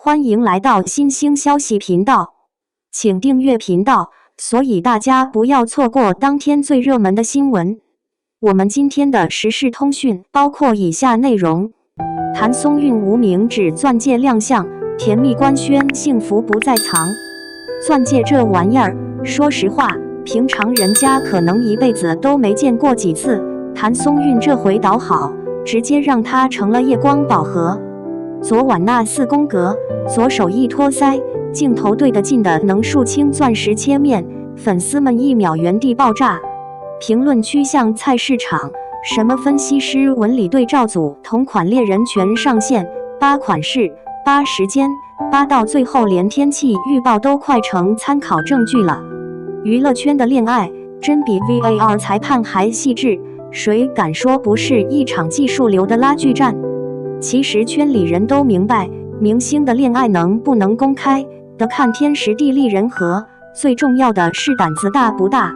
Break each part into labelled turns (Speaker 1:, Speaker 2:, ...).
Speaker 1: 欢迎来到新兴消息频道，请订阅频道，所以大家不要错过当天最热门的新闻。我们今天的时事通讯包括以下内容：谭松韵无名指钻戒亮相，甜蜜官宣幸福不再藏。钻戒这玩意儿，说实话，平常人家可能一辈子都没见过几次，谭松韵这回倒好，直接让它成了夜光宝盒。昨晚那4宫格，左手一托腮，镜头对得近的能数清钻石切面，粉丝们1秒原地爆炸。评论区像菜市场，什么分析师、纹理对照组、同款猎人全上线，8款式、8时间、8到最后连天气预报都快成参考证据了。娱乐圈的恋爱真比 VAR 裁判还细致，谁敢说不是一场技术流的拉锯战？其实圈里人都明白，明星的恋爱能不能公开的看天时地利人和，最重要的是胆子大不大。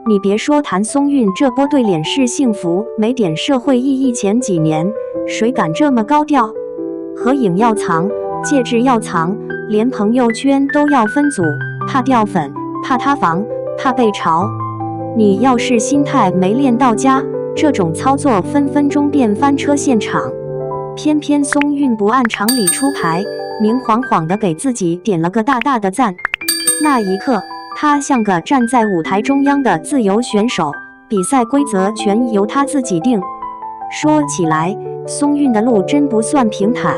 Speaker 1: 你别说谭松韵这波对脸是幸福没点社会意义，前几年谁敢这么高调？合影要藏，戒指要藏，连朋友圈都要分组，怕掉粉，怕塌房，怕被嘲。你要是心态没练到家，这种操作分分钟变翻车现场。偏偏松韵不按常理出牌，明晃晃地给自己点了个大大的赞。那一刻，他像个站在舞台中央的自由选手，比赛规则全由他自己定。说起来，松韵的路真不算平坦。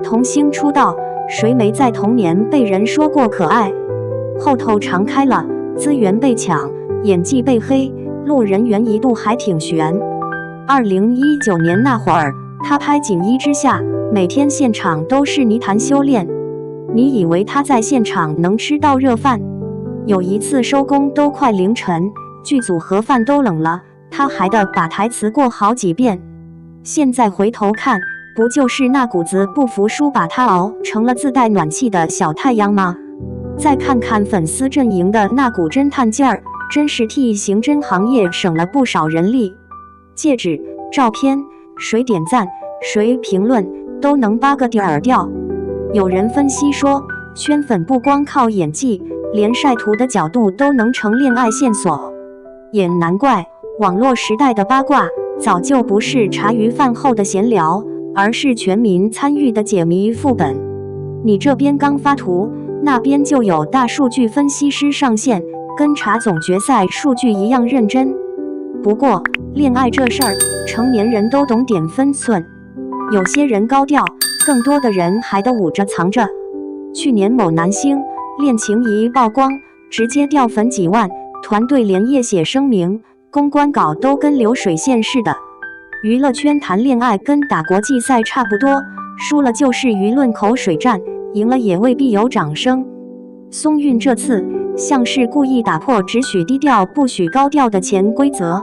Speaker 1: 童星出道，谁没在童年被人说过可爱？后头常开了，资源被抢，演技被黑，路人缘一度还挺悬。2019年那会儿，他拍《锦衣之下》，每天现场都是泥潭修炼。你以为他在现场能吃到热饭？有一次收工都快凌晨，剧组盒饭都冷了，他还得把台词过好几遍。现在回头看，不就是那股子不服输把他熬成了自带暖气的小太阳吗？再看看粉丝阵营的那股侦探劲儿，真是替刑侦行业省了不少人力。戒指、照片，谁点赞谁评论都能扒个底儿掉。有人分析说，圈粉不光靠演技，连晒图的角度都能成恋爱线索。也难怪网络时代的八卦早就不是茶余饭后的闲聊，而是全民参与的解谜副本。你这边刚发图，那边就有大数据分析师上线，跟查总决赛数据一样认真。不过恋爱这事儿，成年人都懂点分寸，有些人高调，更多的人还得捂着藏着。去年某男星恋情一曝光，直接掉粉几万，团队连夜写声明，公关稿都跟流水线似的。娱乐圈谈恋爱跟打国际赛差不多，输了就是舆论口水战，赢了也未必有掌声。松韵这次像是故意打破只许低调不许高调的潜规则。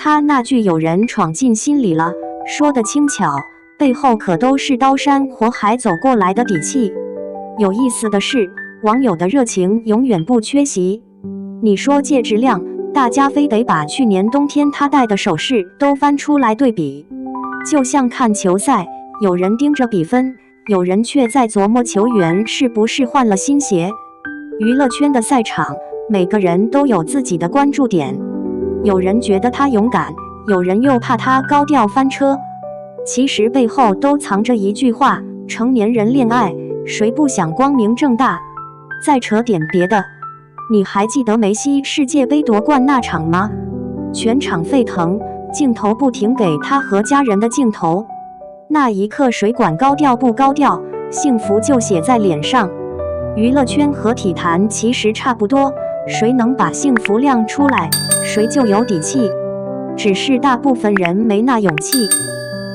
Speaker 1: 他那句有人闯进心里了，说得轻巧，背后可都是刀山火海走过来的底气。有意思的是，网友的热情永远不缺席。你说戒指亮，大家非得把去年冬天他戴的首饰都翻出来对比。就像看球赛，有人盯着比分，有人却在琢磨球员是不是换了新鞋。娱乐圈的赛场，每个人都有自己的关注点。有人觉得他勇敢，有人又怕他高调翻车。其实背后都藏着一句话：成年人恋爱，谁不想光明正大？再扯点别的，你还记得梅西世界杯夺冠那场吗？全场沸腾，镜头不停给他和家人的镜头。那一刻谁管高调不高调，幸福就写在脸上。娱乐圈和体坛其实差不多，谁能把幸福亮出来，谁就有底气。只是大部分人没那勇气。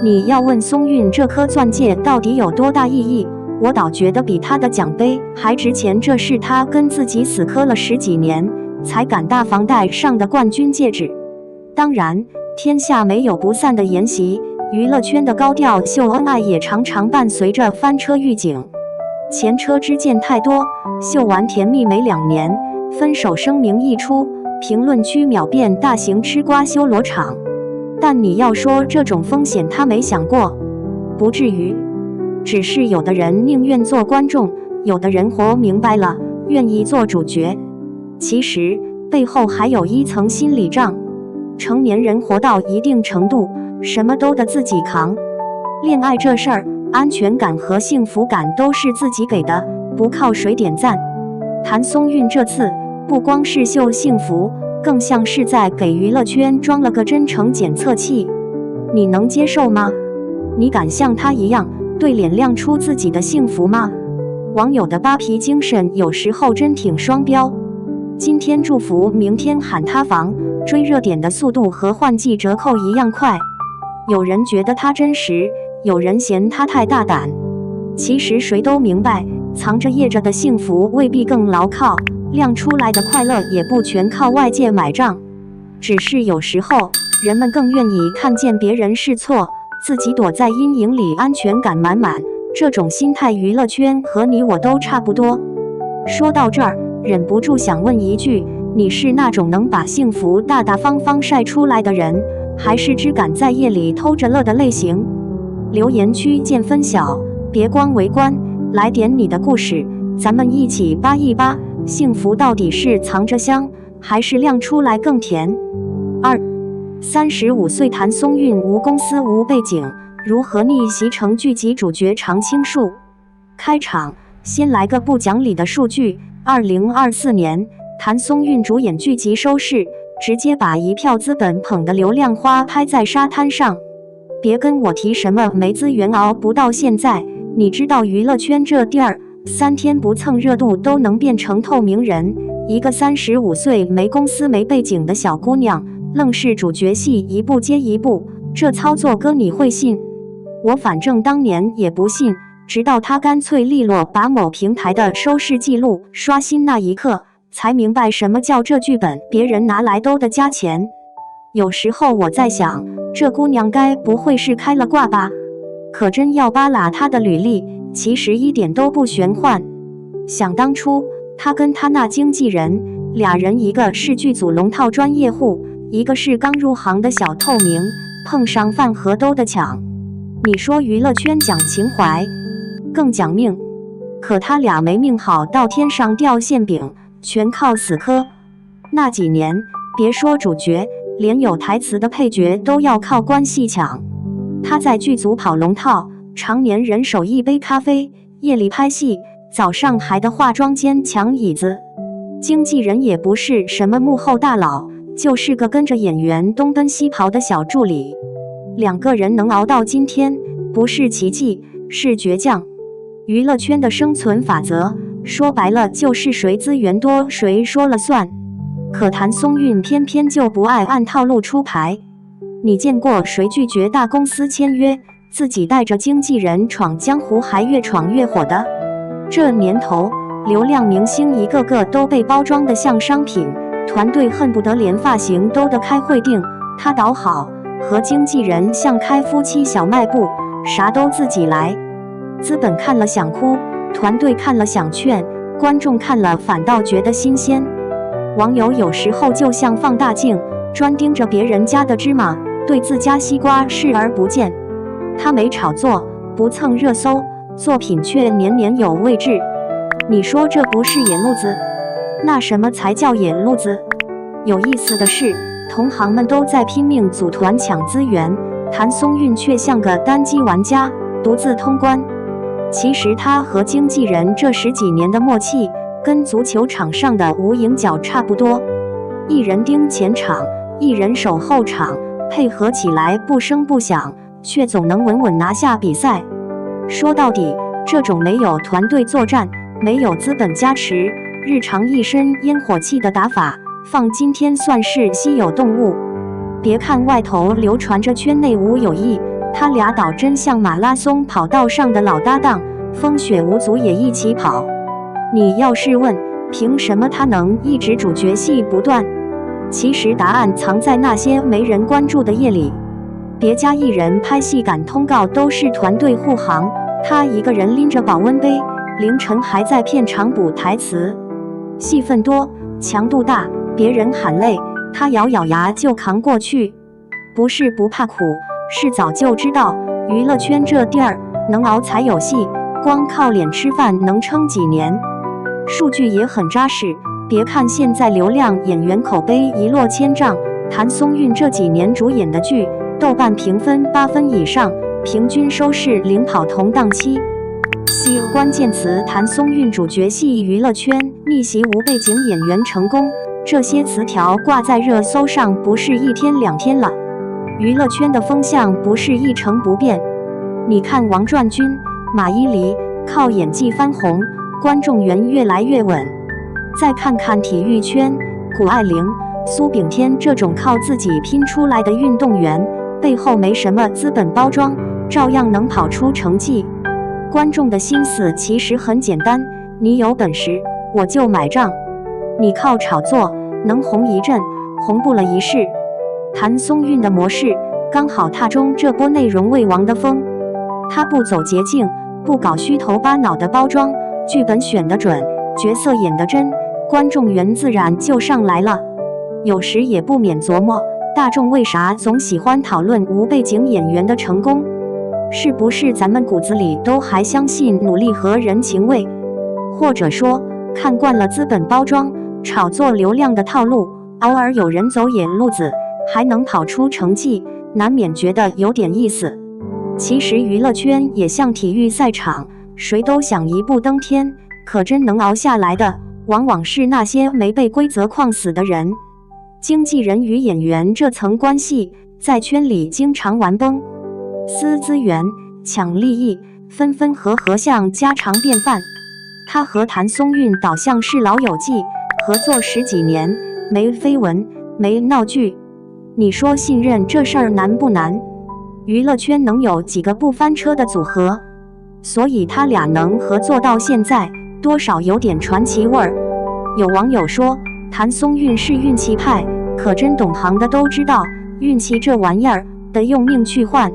Speaker 1: 你要问松韵这颗钻戒到底有多大意义，我倒觉得比他的奖杯还值钱。这是他跟自己死磕了10几年才敢大方戴上的冠军戒指。当然，天下没有不散的筵席，娱乐圈的高调秀恩爱也常常伴随着翻车预警。前车之鉴太多，秀完甜蜜没2年，分手声明一出，评论区秒变大型吃瓜修罗场。但你要说这种风险他没想过，不至于。只是有的人宁愿做观众，有的人活明白了，愿意做主角。其实背后还有一层心理账。成年人活到一定程度，什么都得自己扛。恋爱这事儿，安全感和幸福感都是自己给的，不靠谁点赞。谭松韵这次不光是秀幸福，更像是在给娱乐圈装了个真诚检测器。你能接受吗？你敢像他一样对脸亮出自己的幸福吗？网友的扒皮精神有时候真挺双标。今天祝福，明天喊塌房，追热点的速度和换季折扣一样快。有人觉得他真实，有人嫌他太大胆。其实谁都明白，藏着掖着的幸福未必更牢靠，亮出来的快乐也不全靠外界买账。只是有时候，人们更愿意看见别人试错，自己躲在阴影里安全感满满。这种心态，娱乐圈和你我都差不多。说到这儿，忍不住想问一句，你是那种能把幸福大大方方晒出来的人，还是只敢在夜里偷着乐的类型？留言区见分晓，别光围观，来点你的故事，咱们一起扒一扒，幸福到底是藏着香，还是亮出来更甜？35岁谭松韵无公司无背景，如何逆袭成剧集主角常青树？开场先来个不讲理的数据，2024年谭松韵主演剧集收视直接把一票资本捧得流量花拍在沙滩上。别跟我提什么没资源熬不到现在，你知道娱乐圈这地儿，3天不蹭热度都能变成透明人。一个35岁没公司没背景的小姑娘，愣是主角戏一部接一部，这操作哥你会信？我反正当年也不信，直到她干脆利落把某平台的收视记录刷新那一刻，才明白什么叫这剧本别人拿来都得加钱。有时候我在想，这姑娘该不会是开了挂吧？可真要扒拉她的履历，其实一点都不玄幻。想当初，她跟她那经纪人，俩人一个是剧组龙套专业户，一个是刚入行的小透明，碰上饭盒都得抢。你说娱乐圈讲情怀，更讲命，可他俩没命好到天上掉馅饼，全靠死磕。那几年，别说主角，连有台词的配角都要靠关系抢。他在剧组跑龙套，常年人手一杯咖啡，夜里拍戏，早上还得化妆间抢椅子。经纪人也不是什么幕后大佬，就是个跟着演员东奔西跑的小助理。两个人能熬到今天，不是奇迹，是倔强。娱乐圈的生存法则，说白了就是谁资源多谁说了算。可谭松韵偏偏就不爱按套路出牌。你见过谁拒绝大公司签约，自己带着经纪人闯江湖还越闯越火的？这年头，流量明星一个个都被包装得像商品，团队恨不得连发型都得开会定，他倒好，和经纪人像开夫妻小卖部，啥都自己来。资本看了想哭，团队看了想劝，观众看了反倒觉得新鲜。网友有时候就像放大镜，专盯着别人家的芝麻，对自家西瓜视而不见。他没炒作，不蹭热搜，作品却年年有位置。你说这不是野路子？那什么才叫野路子？有意思的是，同行们都在拼命组团抢资源，谭松韵却像个单机玩家，独自通关。其实他和经纪人这10几年的默契，跟足球场上的无影脚差不多，一人盯前场，一人守后场，配合起来不声不响，却总能稳稳拿下比赛。说到底，这种没有团队作战，没有资本加持，日常一身烟火气的打法，放今天算是稀有动物。别看外头流传着圈内无友谊，他俩倒真像马拉松跑道上的老搭档，风雪无阻也一起跑。你要是问，凭什么他能一直主角戏不断？其实答案藏在那些没人关注的夜里。别家艺人拍戏赶通告都是团队护航，他一个人拎着保温杯，凌晨还在片场补台词。戏份多，强度大，别人喊累，他咬咬牙就扛过去。不是不怕苦，是早就知道娱乐圈这地儿能熬才有戏，光靠脸吃饭能撑几年？数据也很扎实，别看现在流量演员口碑一落千丈，谭松韵这几年主演的剧，豆瓣评分8分以上，平均收视领跑同档期。关键词：谭松韵主角戏娱乐圈逆袭无背景演员成功，这些词条挂在热搜上不是一天两天了。娱乐圈的风向不是一成不变。你看王传君、马伊琍靠演技翻红，观众缘越来越稳。再看看体育圈，谷爱凌、苏炳添这种靠自己拼出来的运动员，背后没什么资本包装，照样能跑出成绩。观众的心思其实很简单，你有本事我就买账，你靠炒作能红一阵，红不了一世。谭松韵的模式刚好踏中这波内容为王的风，他不走捷径，不搞虚头巴脑的包装，剧本选得准，角色演得真，观众缘自然就上来了。有时也不免琢磨，大众为啥总喜欢讨论无背景演员的成功？是不是咱们骨子里都还相信努力和人情味？或者说，看惯了资本包装、炒作流量的套路，偶尔有人走野路子，还能跑出成绩，难免觉得有点意思。其实娱乐圈也像体育赛场，谁都想一步登天，可真能熬下来的，往往是那些没被规则框死的人。经纪人与演员这层关系，在圈里经常玩崩，撕资源、抢利益，分分合合像家常便饭。他和谭松韵倒像是老友记，合作10几年，没绯闻，没闹剧。你说信任这事儿难不难？娱乐圈能有几个不翻车的组合？所以他俩能合作到现在，多少有点传奇味儿。有网友说，谭松韵是运气派，可真懂行的都知道，运气这玩意儿得用命去换。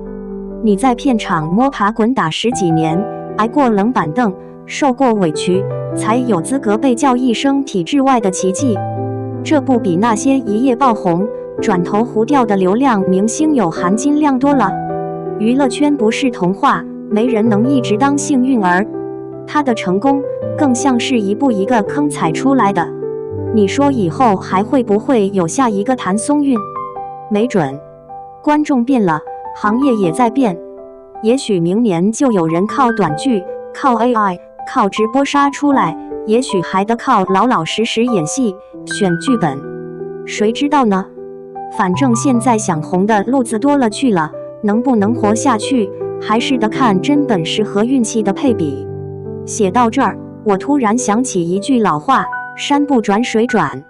Speaker 1: 你在片场摸爬滚打10几年，挨过冷板凳，受过委屈，才有资格被叫一声体制外的奇迹。这不比那些一夜爆红、转头糊掉的流量明星有含金量多了？娱乐圈不是童话，没人能一直当幸运儿。他的成功更像是一步一个坑踩出来的。你说以后还会不会有下一个谭松韵？没准。观众变了，行业也在变，也许明年就有人靠短剧、靠 AI、靠直播杀出来，也许还得靠老老实实演戏、选剧本，谁知道呢？反正现在想红的路子多了去了，能不能活下去，还是得看真本事和运气的配比。写到这儿，我突然想起一句老话：山不转水转。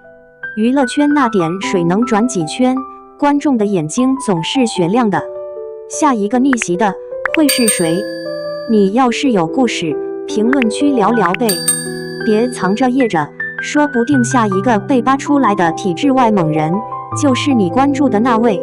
Speaker 1: 娱乐圈那点水能转几圈？观众的眼睛总是雪亮的。下一个逆袭的会是谁？你要是有故事，评论区聊聊呗，别藏着掖着，说不定下一个被扒出来的体制外猛人，就是你关注的那位。